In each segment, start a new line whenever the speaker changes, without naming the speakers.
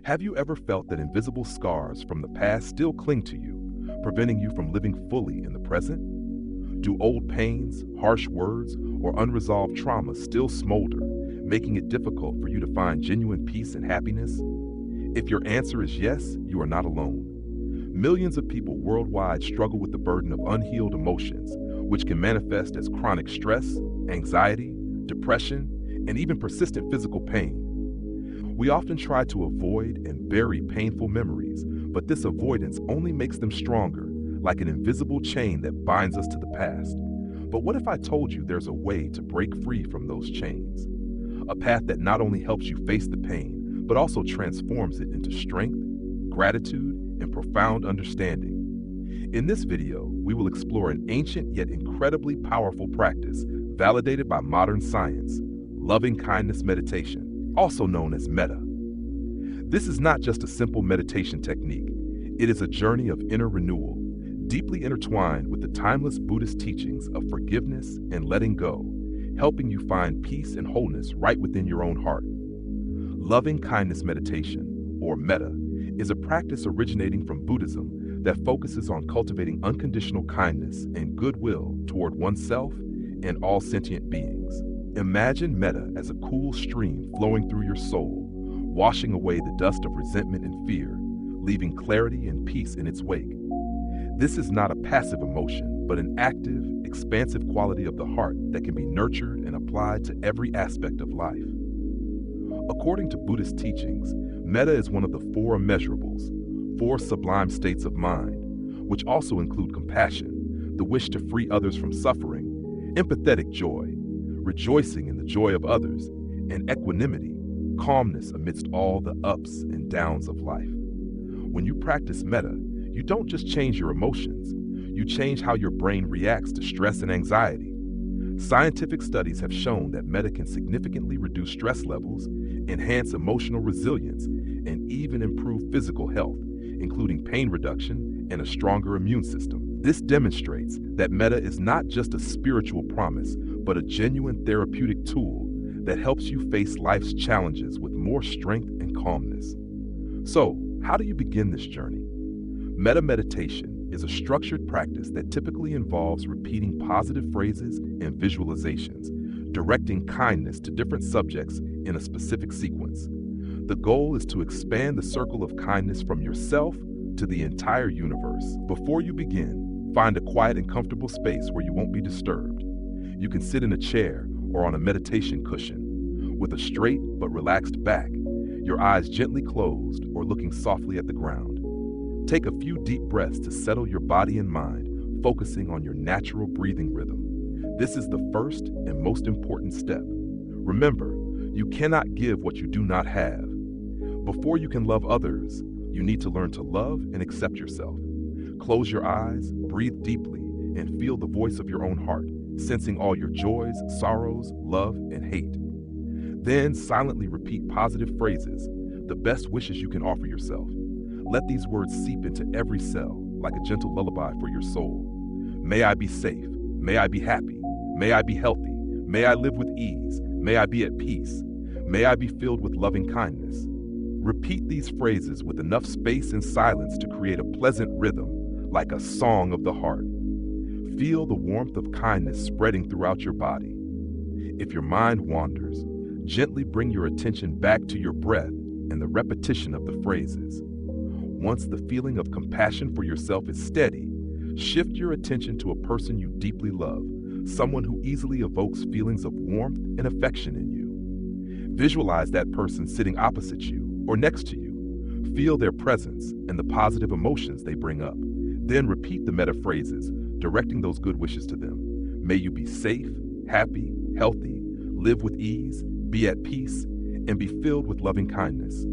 Have you ever felt that invisible scars from the past still cling to you, preventing you from living fully in the present? Do old pains, harsh words, or unresolved traumas still smolder, making it difficult for you to find genuine peace and happiness? If your answer is yes, you are not alone. Millions of people worldwide struggle with the burden of unhealed emotions, which can manifest as chronic stress, anxiety, depression, and even persistent physical pain. We often try to avoid and bury painful memories, but this avoidance only makes them stronger, like an invisible chain that binds us to the past. But what if I told you there's a way to break free from those chains? A path that not only helps you face the pain, but also transforms it into strength, gratitude, and profound understanding. In this video, we will explore an ancient yet incredibly powerful practice validated by modern science, loving kindness meditation, also known as metta. This is not just a simple meditation technique. It is a journey of inner renewal, deeply intertwined with the timeless Buddhist teachings of forgiveness and letting go, helping you find peace and wholeness right within your own heart. Loving kindness meditation, or metta, is a practice originating from Buddhism that focuses on cultivating unconditional kindness and goodwill toward oneself and all sentient beings. Imagine metta as a cool stream flowing through your soul, washing away the dust of resentment and fear, leaving clarity and peace in its wake. This is not a passive emotion, but an active, expansive quality of the heart that can be nurtured and applied to every aspect of life. According to Buddhist teachings, metta is one of the four immeasurables, four sublime states of mind, which also include compassion, the wish to free others from suffering, empathetic joy, rejoicing in the joy of others, and equanimity, calmness amidst all the ups and downs of life. When you practice metta, you don't just change your emotions, you change how your brain reacts to stress and anxiety. Scientific studies have shown that metta can significantly reduce stress levels, enhance emotional resilience, and even improve physical health, including pain reduction and a stronger immune system. This demonstrates that metta is not just a spiritual promise, but a genuine therapeutic tool that helps you face life's challenges with more strength and calmness. So, how do you begin this journey? Metta meditation is a structured practice that typically involves repeating positive phrases and visualizations, directing kindness to different subjects in a specific sequence. The goal is to expand the circle of kindness from yourself to the entire universe. Before you begin, find a quiet and comfortable space where you won't be disturbed. You can sit in a chair or on a meditation cushion, with a straight but relaxed back, your eyes gently closed or looking softly at the ground. Take a few deep breaths to settle your body and mind, focusing on your natural breathing rhythm. This is the first and most important step. Remember, you cannot give what you do not have. Before you can love others, you need to learn to love and accept yourself. Close your eyes, breathe deeply, and feel the voice of your own heart, sensing all your joys, sorrows, love, and hate. Then silently repeat positive phrases, the best wishes you can offer yourself. Let these words seep into every cell like a gentle lullaby for your soul. May I be safe. May I be happy. May I be healthy. May I live with ease. May I be at peace. May I be filled with loving kindness. Repeat these phrases with enough space and silence to create a pleasant rhythm, like a song of the heart. Feel the warmth of kindness spreading throughout your body. If your mind wanders, gently bring your attention back to your breath and the repetition of the phrases. Once the feeling of compassion for yourself is steady, shift your attention to a person you deeply love, someone who easily evokes feelings of warmth and affection in you. Visualize that person sitting opposite you or next to you. Feel their presence and the positive emotions they bring up. Then repeat the metta phrases, directing those good wishes to them. May you be safe, happy, healthy, live with ease, be at peace, and be filled with loving kindness.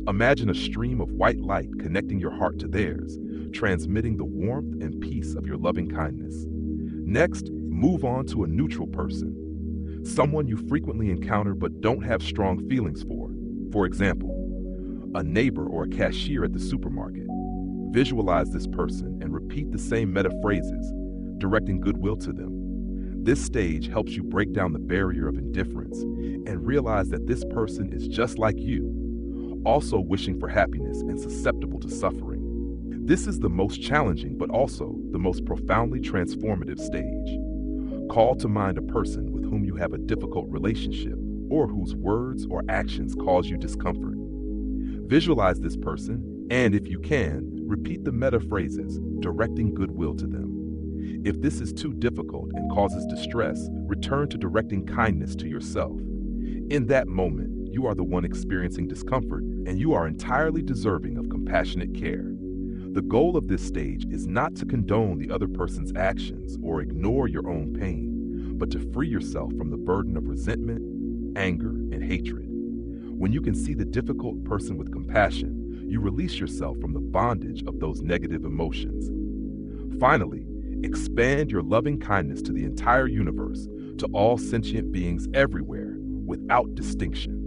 Imagine a stream of white light connecting your heart to theirs, transmitting the warmth and peace of your loving kindness. Next, move on to a neutral person, someone you frequently encounter but don't have strong feelings for. For example, a neighbor or a cashier at the supermarket. Visualize this person and repeat the same metta phrases, directing goodwill to them. This stage helps you break down the barrier of indifference and realize that this person is just like you. also wishing for happiness and susceptible to suffering. This is the most challenging but also the most profoundly transformative stage. Call to mind a person with whom you have a difficult relationship or whose words or actions cause you discomfort. Visualize this person and, if you can, repeat the meta phrases, directing goodwill to them. If this is too difficult and causes distress, return to directing kindness to yourself. In that moment, you are the one experiencing discomfort, and you are entirely deserving of compassionate care. The goal of this stage is not to condone the other person's actions or ignore your own pain, but to free yourself from the burden of resentment, anger, and hatred. When you can see the difficult person with compassion, you release yourself from the bondage of those negative emotions. Finally, expand your loving kindness to the entire universe, to all sentient beings everywhere, without distinction.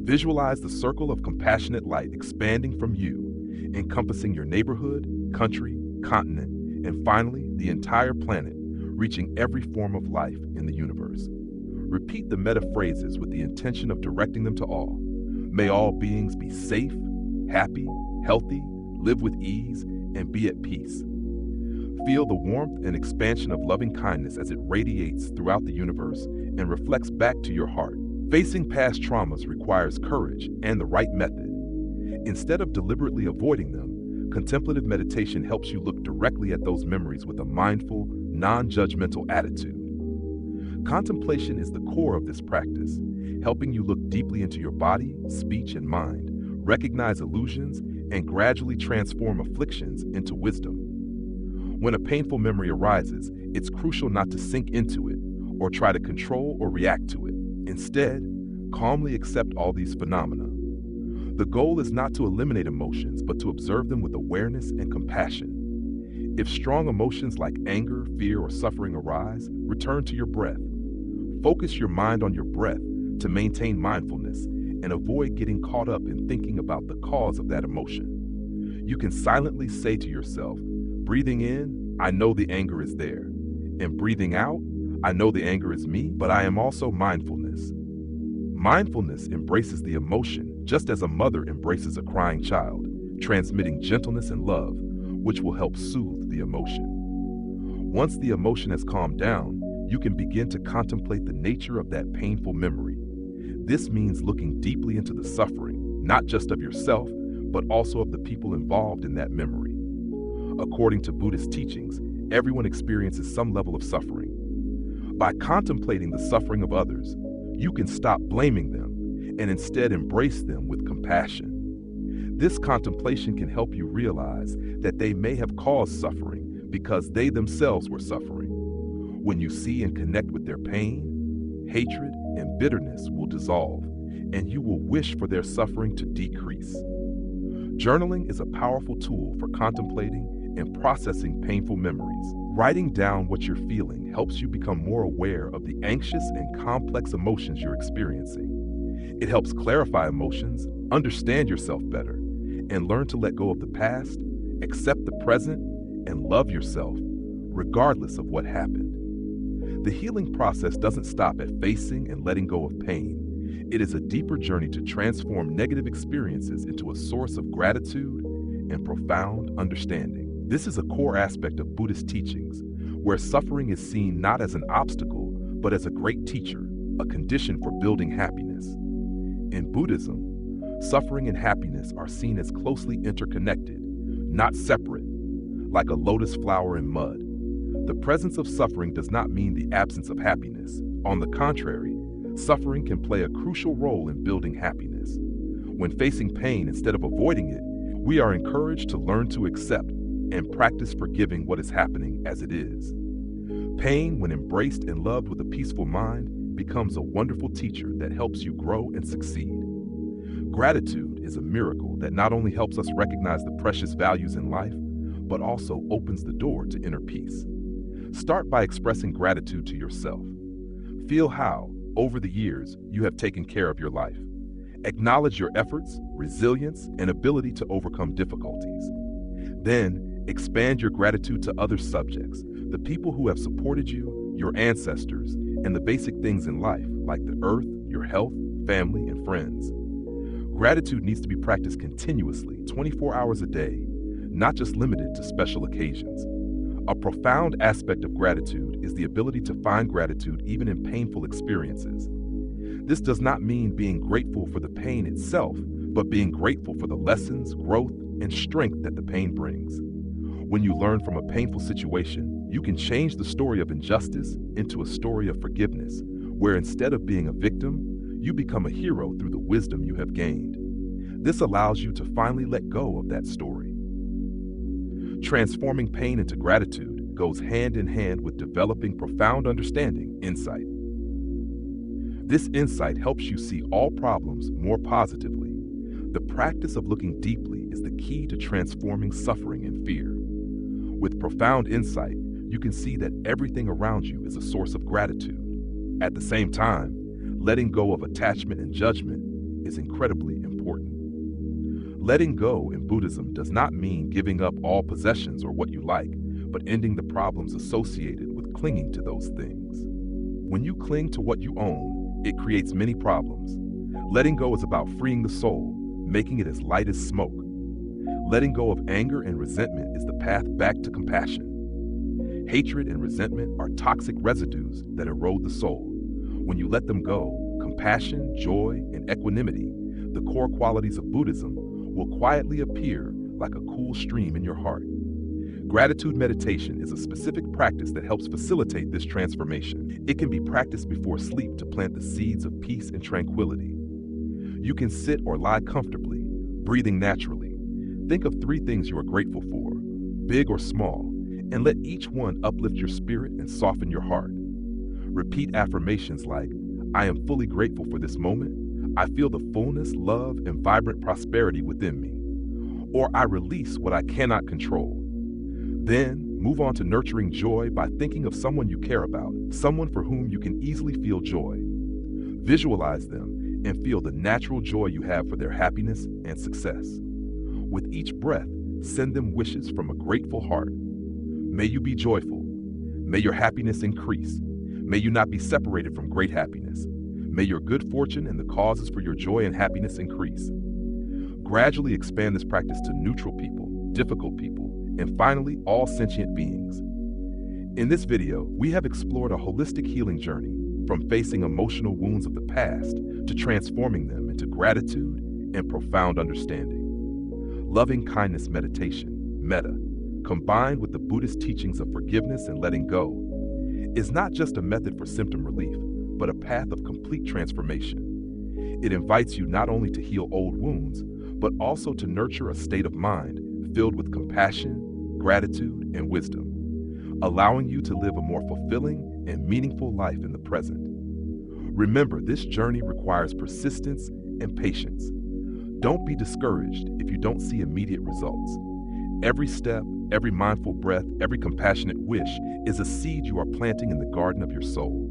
Visualize the circle of compassionate light expanding from you, encompassing your neighborhood, country, continent, and finally, the entire planet, reaching every form of life in the universe. Repeat the meta phrases with the intention of directing them to all. May all beings be safe, happy, healthy, live with ease, and be at peace. Feel the warmth and expansion of loving kindness as it radiates throughout the universe and reflects back to your heart. Facing past traumas requires courage and the right method. Instead of deliberately avoiding them, contemplative meditation helps you look directly at those memories with a mindful, non-judgmental attitude. Contemplation is the core of this practice, helping you look deeply into your body, speech, and mind, recognize illusions, and gradually transform afflictions into wisdom. When a painful memory arises, it's crucial not to sink into it or try to control or react to it. Instead, calmly accept all these phenomena. The goal is not to eliminate emotions, but to observe them with awareness and compassion. If strong emotions like anger, fear, or suffering arise, return to your breath. Focus your mind on your breath to maintain mindfulness and avoid getting caught up in thinking about the cause of that emotion. You can silently say to yourself, breathing in, I know the anger is there, and breathing out, I know the anger is me, but I am also mindfulness. Mindfulness embraces the emotion just as a mother embraces a crying child, transmitting gentleness and love, which will help soothe the emotion. Once the emotion has calmed down, you can begin to contemplate the nature of that painful memory. This means looking deeply into the suffering, not just of yourself, but also of the people involved in that memory. According to Buddhist teachings, everyone experiences some level of suffering. By contemplating the suffering of others, you can stop blaming them and instead embrace them with compassion. This contemplation can help you realize that they may have caused suffering because they themselves were suffering. When you see and connect with their pain, hatred, and bitterness will dissolve, and you will wish for their suffering to decrease. Journaling is a powerful tool for contemplating and processing painful memories. Writing down what you're feeling helps you become more aware of the anxious and complex emotions you're experiencing. It helps clarify emotions, understand yourself better, and learn to let go of the past, accept the present, and love yourself, regardless of what happened. The healing process doesn't stop at facing and letting go of pain. It is a deeper journey to transform negative experiences into a source of gratitude and profound understanding. This is a core aspect of Buddhist teachings, where suffering is seen not as an obstacle, but as a great teacher, a condition for building happiness. In Buddhism, suffering and happiness are seen as closely interconnected, not separate, like a lotus flower in mud. The presence of suffering does not mean the absence of happiness. On the contrary, suffering can play a crucial role in building happiness. When facing pain instead of avoiding it, we are encouraged to learn to accept and practice forgiving what is happening as it is. Pain, when embraced and loved with a peaceful mind, becomes a wonderful teacher that helps you grow and succeed. Gratitude is a miracle that not only helps us recognize the precious values in life, but also opens the door to inner peace. Start by expressing gratitude to yourself. Feel how, over the years, you have taken care of your life. Acknowledge your efforts, resilience, and ability to overcome difficulties. Then, expand your gratitude to other subjects, the people who have supported you, your ancestors, and the basic things in life, like the earth, your health, family, and friends. Gratitude needs to be practiced continuously, 24 hours a day, not just limited to special occasions. A profound aspect of gratitude is the ability to find gratitude even in painful experiences. This does not mean being grateful for the pain itself, but being grateful for the lessons, growth, and strength that the pain brings. When you learn from a painful situation, you can change the story of injustice into a story of forgiveness, where instead of being a victim, you become a hero through the wisdom you have gained. This allows you to finally let go of that story. Transforming pain into gratitude goes hand in hand with developing profound understanding, insight. This insight helps you see all problems more positively. The practice of looking deeply is the key to transforming suffering and fear. With profound insight, you can see that everything around you is a source of gratitude. At the same time, letting go of attachment and judgment is incredibly important. Letting go in Buddhism does not mean giving up all possessions or what you like, but ending the problems associated with clinging to those things. When you cling to what you own, it creates many problems. Letting go is about freeing the soul, making it as light as smoke. Letting go of anger and resentment is the path back to compassion. Hatred and resentment are toxic residues that erode the soul. When you let them go, compassion, joy, and equanimity, the core qualities of Buddhism, will quietly appear like a cool stream in your heart. Gratitude meditation is a specific practice that helps facilitate this transformation. It can be practiced before sleep to plant the seeds of peace and tranquility. You can sit or lie comfortably, breathing naturally. Think of 3 things you are grateful for, big or small, and let each one uplift your spirit and soften your heart. Repeat affirmations like, I am fully grateful for this moment. I feel the fullness, love, and vibrant prosperity within me. Or I release what I cannot control. Then, move on to nurturing joy by thinking of someone you care about, someone for whom you can easily feel joy. Visualize them and feel the natural joy you have for their happiness and success. With each breath, send them wishes from a grateful heart. May you be joyful. May your happiness increase. May you not be separated from great happiness. May your good fortune and the causes for your joy and happiness increase. Gradually expand this practice to neutral people, difficult people, and finally, all sentient beings. In this video, we have explored a holistic healing journey from facing emotional wounds of the past to transforming them into gratitude and profound understanding. Loving kindness meditation, metta, combined with the Buddhist teachings of forgiveness and letting go, is not just a method for symptom relief, but a path of complete transformation. It invites you not only to heal old wounds, but also to nurture a state of mind filled with compassion, gratitude, and wisdom, allowing you to live a more fulfilling and meaningful life in the present. Remember, this journey requires persistence and patience. Don't be discouraged if you don't see immediate results. Every step, every mindful breath, every compassionate wish is a seed you are planting in the garden of your soul.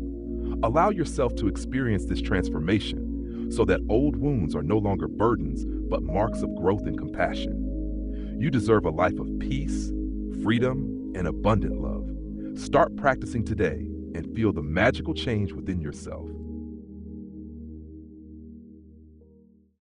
Allow yourself to experience this transformation so that old wounds are no longer burdens, but marks of growth and compassion. You deserve a life of peace, freedom, and abundant love. Start practicing today and feel the magical change within yourself.